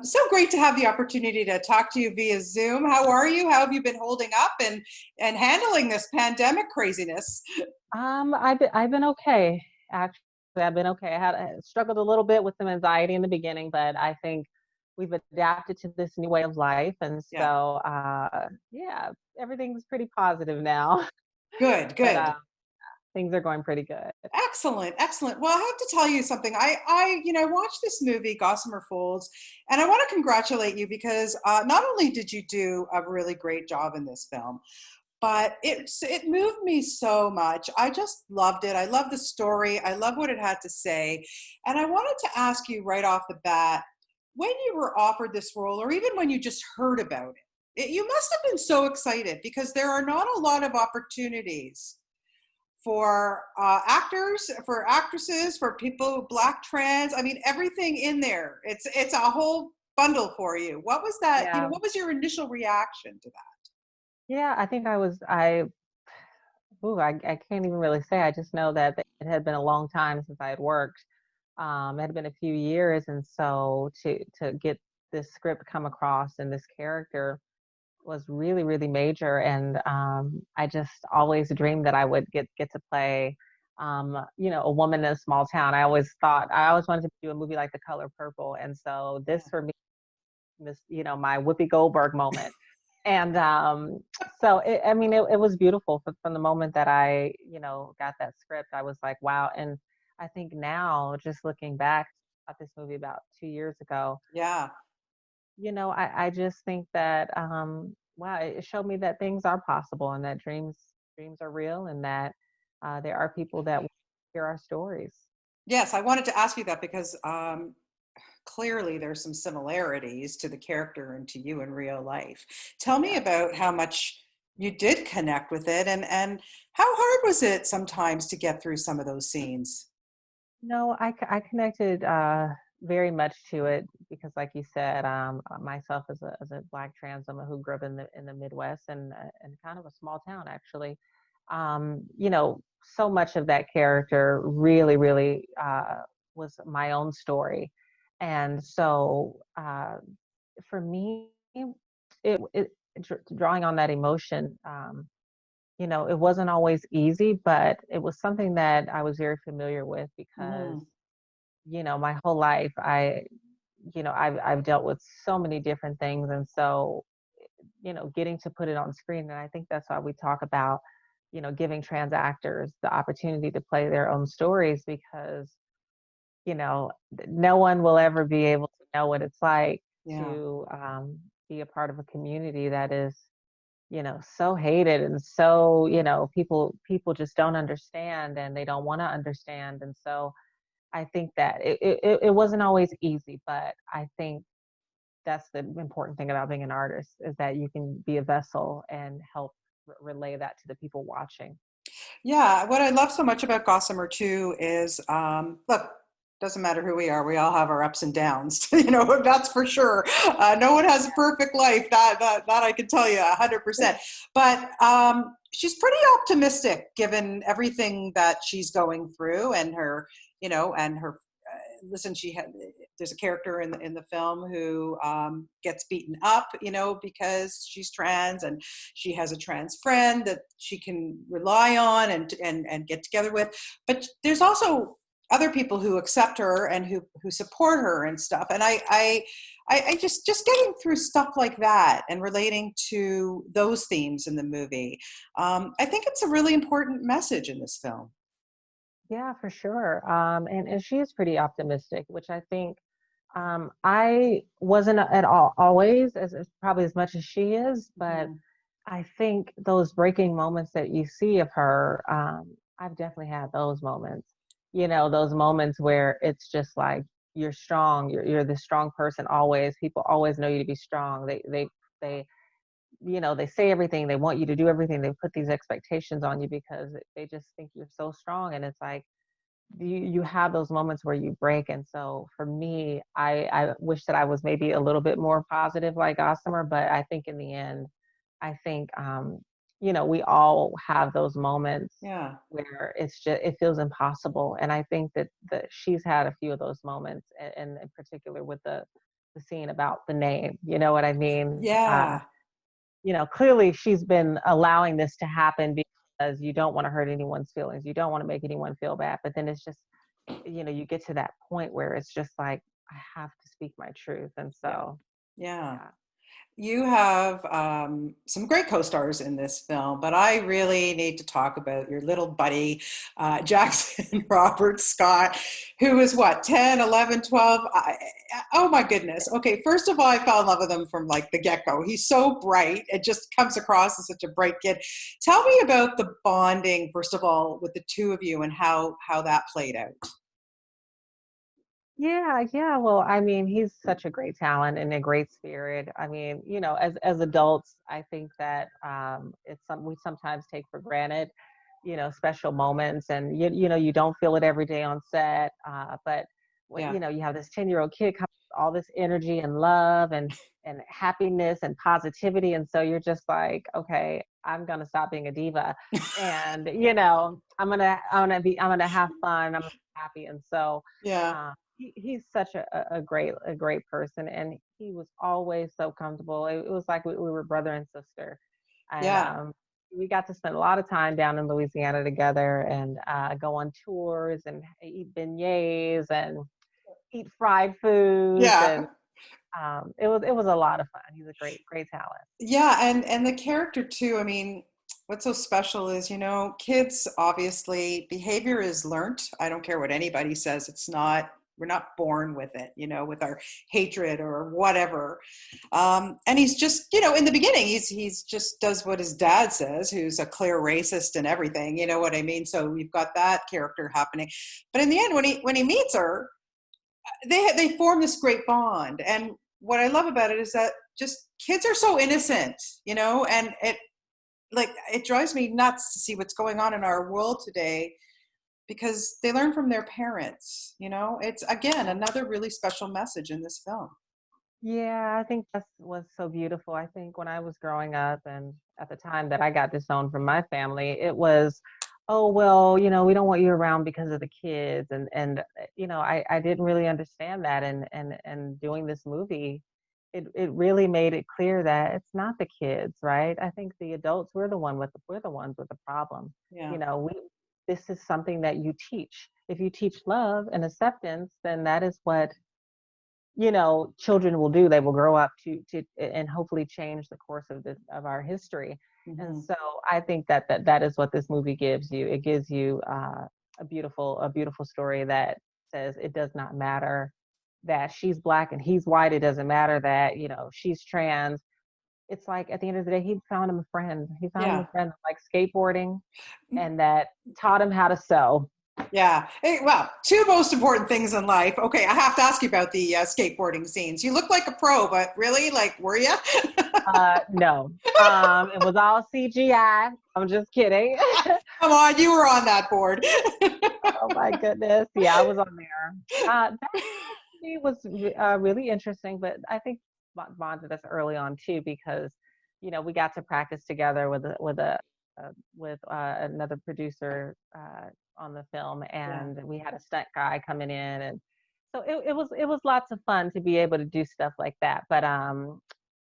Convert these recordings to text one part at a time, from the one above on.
So great to have the opportunity to talk to you via Zoom. How are you? How have you been holding up and handling this pandemic craziness? I've been okay. Actually, I've been okay. I struggled a little bit with some anxiety in the beginning, but I think we've adapted to this new way of life, and Yeah, so yeah, everything's pretty positive now. good, But good. things are going pretty good. Excellent, excellent. Well, I have to tell you something. I watched this movie, Gossamer Folds, and I want to congratulate you because not only did you do a really great job in this film, but it moved me so much. I just loved it. I love the story. I love what it had to say, and I wanted to ask you right off the bat, when you were offered this role, or even when you just heard about it, you must have been so excited because there are not a lot of opportunities for actors, for actresses, for people, black, trans. I mean, everything in there. It's a whole bundle for you. What was that? Yeah, What was your initial reaction to that? yeah. I think I can't even really say. I just know that it had been a long time since I had worked. It had been a few years, and so to get this script come across and this character was really, really major. And I just always dreamed that I would get to play, a woman in a small town. I always wanted to do a movie like The Color Purple. And so this Yeah. for me, this, my Whoopi Goldberg moment. And so it was beautiful from the moment that I, got that script. I was like, wow. And I think now, just looking back at this movie about 2 years ago, Yeah. I just think that wow, it showed me that things are possible and that dreams are real, and that there are people that want to hear our stories. Yes, I wanted to ask you that because clearly there's some similarities to the character and to you in real life. Tell me Yeah. about how much you did connect with it, and how hard was it sometimes to get through some of those scenes? No, I connected very much to it because, like you said, myself as a Black trans woman who grew up in the Midwest and kind of a small town actually, so much of that character really, really was my own story, and so for me, it drawing on that emotion. It wasn't always easy, but it was something that I was very familiar with because, Mm, my whole life I've dealt with so many different things. And so, getting to put it on screen. And I think that's why we talk about, giving trans actors the opportunity to play their own stories because, no one will ever be able to know what it's like yeah. to be a part of a community that is so hated, and so people just don't understand, and they don't want to understand. And so I think that it wasn't always easy, but I think that's the important thing about being an artist, is that you can be a vessel and help relay that to the people watching. Yeah, what I love so much about Gossamer too is, look, doesn't matter who we are, we all have our ups and downs. That's for sure. No one has a perfect life. That I can tell you 100%. But she's pretty optimistic given everything that she's going through, and her, and her. Listen, there's a character in the film who gets beaten up, because she's trans, and she has a trans friend that she can rely on and get together with. But there's also other people who accept her and who support her and stuff. And I just getting through stuff like that and relating to those themes in the movie. I think it's a really important message in this film. Yeah, for sure. And she is pretty optimistic, which I think I wasn't at all always as probably as much as she is, but Mhm. I think those breaking moments that you see of her, I've definitely had those moments. Those moments where it's just like you're strong, you're the strong person always. People always know you to be strong. They they say everything, they want you to do everything. They put these expectations on you because they just think you're so strong. And it's like you have those moments where you break. And so for me, I wish that I was maybe a little bit more positive like Gossamer, but I think in the end, I think we all have those moments Yeah. where it feels impossible. And I think that she's had a few of those moments, and in particular with the the scene about the name. You know what I mean? Yeah. Clearly she's been allowing this to happen because you don't want to hurt anyone's feelings. You don't want to make anyone feel bad. But then it's just, you get to that point where it's just like, I have to speak my truth. And Yeah. so, Yeah. yeah. You have some great co-stars in this film, but I really need to talk about your little buddy, Jackson Robert Scott, who is what, 10, 11, 12? Oh my goodness. Okay, first of all, I fell in love with him from like the get-go. He's so bright. It just comes across as such a bright kid. Tell me about the bonding, first of all, with the two of you and how that played out. Yeah, yeah. Well, I mean, he's such a great talent and a great spirit. I mean, as adults, I think that it's something we sometimes take for granted, special moments, and you don't feel it every day on set. But when Yeah. you have this 10-year-old kid come with all this energy and love and happiness and positivity, and so you're just like, okay, I'm gonna stop being a diva, and I'm gonna have fun. I'm happy, and so. Yeah. He's such a great person, and he was always so comfortable. It was like we were brother and sister, and Yeah. we got to spend a lot of time down in Louisiana together, and go on tours and eat beignets and eat fried foods, Yeah. and it was a lot of fun. He's a great talent. Yeah, and the character too. I mean, what's so special is, kids obviously behavior is learnt. I don't care what anybody says. It's not, we're not born with it, with our hatred or whatever. And he's just, in the beginning, he's just does what his dad says, who's a clear racist and everything. You know what I mean? So we've got that character happening. But in the end, when he meets her, they form this great bond. And what I love about it is that just kids are so innocent, and it drives me nuts to see what's going on in our world today, because they learn from their parents. It's again another really special message in this film. Yeah, I think that was so beautiful. I think when I was growing up and at the time that I got disowned from my family, it was, oh, well, we don't want you around because of the kids. And I didn't really understand that. And doing this movie, it really made it clear that it's not the kids, right? I think the adults, we're the ones with the problem. Yeah. You know, we this is something that you teach. If you teach love and acceptance, then that is what children will do. They will grow up to and hopefully change the course of our history. And Hmm. so I think that is what this movie gives you. It gives you a beautiful story that says it does not matter that she's black and he's white. It doesn't matter that she's trans. It's like at the end of the day, he found him a friend. He found him a Yeah. friend like skateboarding, and that taught him how to sew. Yeah. Hey, well, two most important things in life. Okay, I have to ask you about the skateboarding scenes. You look like a pro, but really, like, were you? No, it was all CGI. I'm just kidding. Come on, you were on that board. Oh my goodness. Yeah, I was on there. That movie was really interesting, but I think bonded us early on too because, we got to practice together with another producer on the film, Yeah. and we had a stunt guy coming in, and so it was lots of fun to be able to do stuff like that. But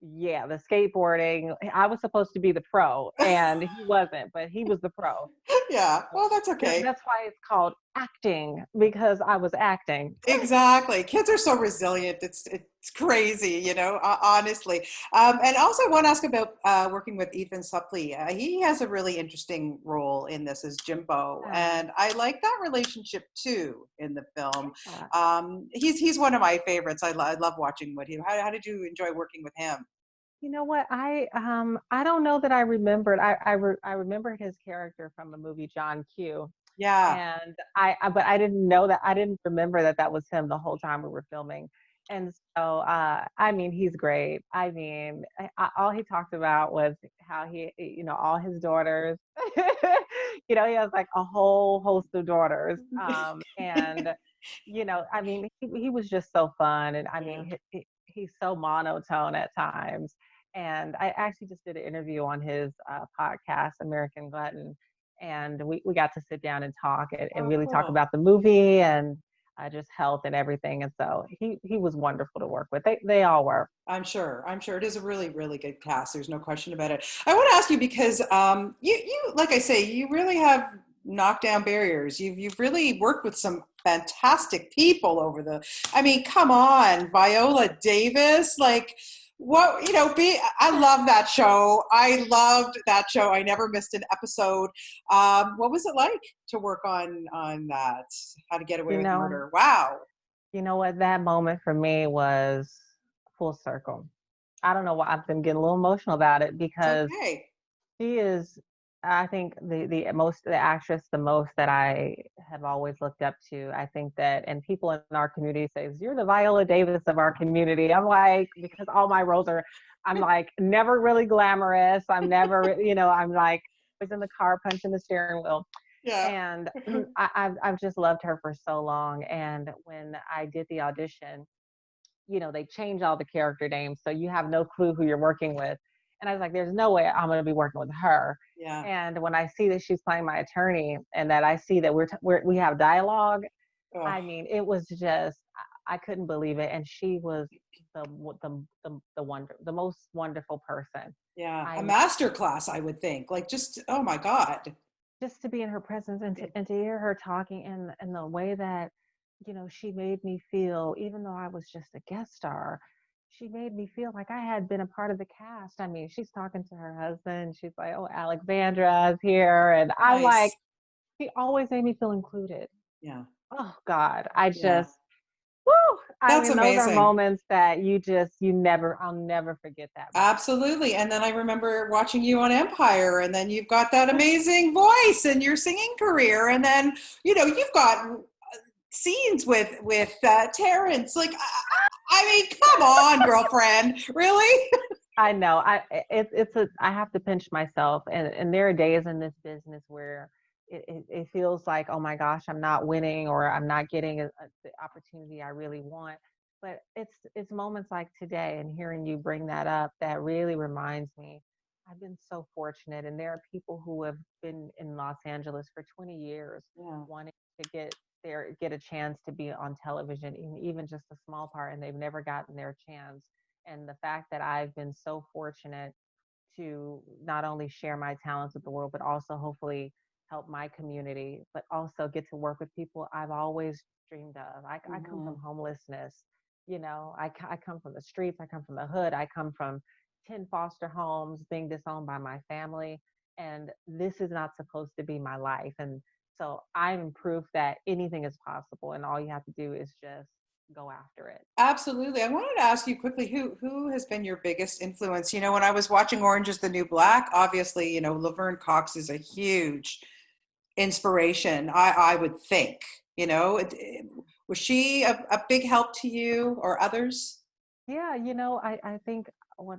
yeah, the skateboarding, I was supposed to be the pro, and he wasn't, but he was the pro. Yeah. Well, that's okay. That's why it's called acting, because I was acting. Exactly. Kids are so resilient. It's crazy, honestly. And also, I want to ask about working with Ethan Suplee. He has a really interesting role in this as Jimbo, Yeah. and I like that relationship too in the film. Yeah. He's one of my favorites. I love watching what he. How did you enjoy working with him? You know what? I don't know that I remembered. I remembered his character from the movie John Q. Yeah. And but I didn't know that. I didn't remember that was him the whole time we were filming. And so, I mean, he's great. I mean, all he talked about was how all his daughters, he has like a whole host of daughters. And, I mean, he was just so fun. And I Yeah. mean, he's so monotone at times. And I actually just did an interview on his podcast, American Glutton, and we got to sit down and talk and Oh, really talk cool. about the movie. And just health and everything. And so he was wonderful to work with. They all were. I'm sure. I'm sure it is a really, really good cast. There's no question about it. I want to ask you because you, like I say, you really have knocked down barriers. You've really worked with some fantastic people over the. I mean, come on, Viola Davis, like what you know. I love that show. I loved that show. I never missed an episode. What was it like to work on that? How to Get Away You with know, Murder? Wow. you know what? That moment for me was full circle. I don't know why I've been getting a little emotional about it It's because okay. she is, I think, the actress the most that I have always looked up to. I think that, and people in our community say, "You're the Viola Davis of our community." I'm like, because all my roles are, I'm like never really glamorous. I'm never, I'm like always in the car punching the steering wheel. Yeah. And I've just loved her for so long. And when I did the audition, they change all the character names, so you have no clue who you're working with. And I was like, there's no way I'm going to be working with her. Yeah. And when I see that she's playing my attorney, and that I see that we have dialogue, Oh, I mean, it was just I couldn't believe it. And she was the most wonderful person. yeah. A I master class, I would think. Like just, oh my God. Just to be in her presence, and to hear her talking in the way that she made me feel, even though I was just a guest star, she made me feel like I had been a part of the cast. I mean, she's talking to her husband, she's like, "Oh, Alexandra is here," and I'm like, Nice. she always made me feel included. Yeah. Oh God, I Yeah. just woo. I That's mean, those are amazing. moments that I'll never forget that moment. Absolutely. And then I remember watching you on Empire, and then you've got that amazing voice and your singing career. And then, you've got scenes with Terrence. Like, I mean, come on, girlfriend. Really? I know. I have to pinch myself, and there are days in this business where it feels like, oh my gosh, I'm not winning, or I'm not getting the opportunity I really want. But it's moments like today and hearing you bring that up that really reminds me I've been so fortunate, and there are people who have been in Los Angeles for 20 years Yeah. wanting to get a chance to be on television, even just a small part, and they've never gotten their chance. And the fact that I've been so fortunate to not only share my talents with the world, but also hopefully help my community, but also get to work with people I've always dreamed of. I come Hmm. from homelessness. I come from the streets. I come from the hood. I come from 10 foster homes, being disowned by my family. And this is not supposed to be my life. And so I'm proof that anything is possible. And all you have to do is just go after it. Absolutely. I wanted to ask you quickly, who has been your biggest influence? When I was watching Orange is the New Black, obviously, Laverne Cox is a huge inspiration, I would think. Was she a big help to you or others? Yeah, I think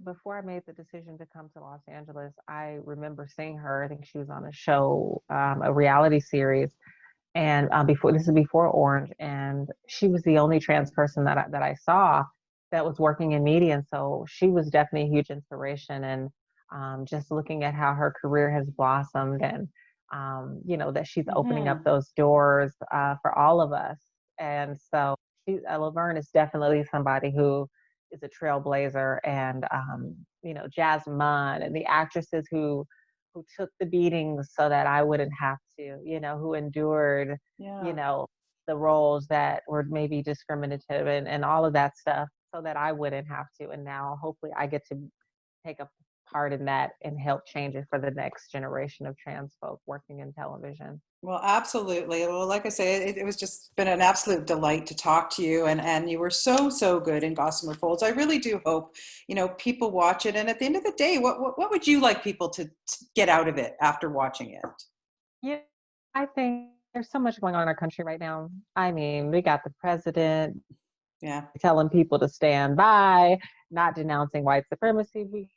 before I made the decision to come to Los Angeles, I remember seeing her. I think she was on a show, a reality series, and this is before Orange, and she was the only trans person that I saw that was working in media, and so she was definitely a huge inspiration. And just looking at how her career has blossomed, and that she's opening up Hmm. those doors for all of us. And so Laverne is definitely somebody who is a trailblazer. And Jasmine and the actresses who took the beatings so that I wouldn't have to, who endured, you Yeah. know, the roles that were maybe discriminative, and all of that stuff so that I wouldn't have to. And now hopefully I get to take a part in that and help change it for the next generation of trans folk working in television. Well, absolutely. Well, like I say, it was just been an absolute delight to talk to you, and you were so, so good in Gossamer Folds. I really do hope, people watch it. And at the end of the day, what would you like people to get out of it after watching it? Yeah, I think there's so much going on in our country right now. I mean, we got the president Yeah. telling people to stand by, not denouncing white supremacy. We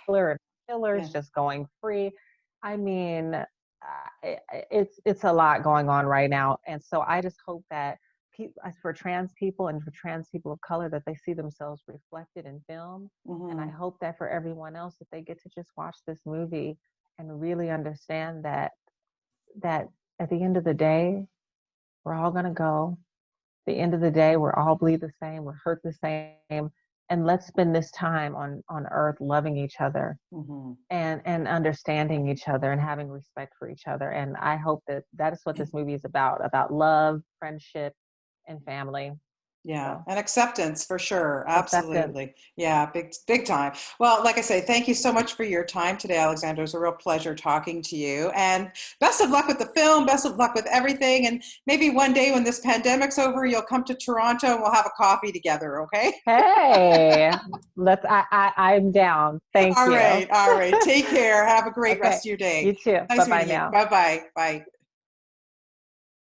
and killers Yeah. just going free. I mean, it's a lot going on right now, and so I just hope that for trans people and for trans people of color, that they see themselves reflected in film. And I Hmm. hope that for everyone else, that they get to just watch this movie and really understand that at the end of the day, we're all gonna go. the end of the day, we're all bleed the same, we're hurt the same. And let's spend this time on earth loving each other Hmm. and understanding each other and having respect for each other. And I hope that that is what this movie is about love, friendship, and family. Yeah, So and acceptance for sure. acceptance. Absolutely. Yeah, big time. Well, like I say, thank you so much for your time today, Alexandra. It was a real pleasure talking to you. And best of luck with the film. Best of luck with everything. And maybe one day when this pandemic's over, you'll come to Toronto and we'll have a coffee together, okay? Hey, I'm down. Thank All you. right. All right. Take care. Have a great Okay. rest of your day. You too. Nice Bye-bye meeting you. now. Bye-bye. Bye.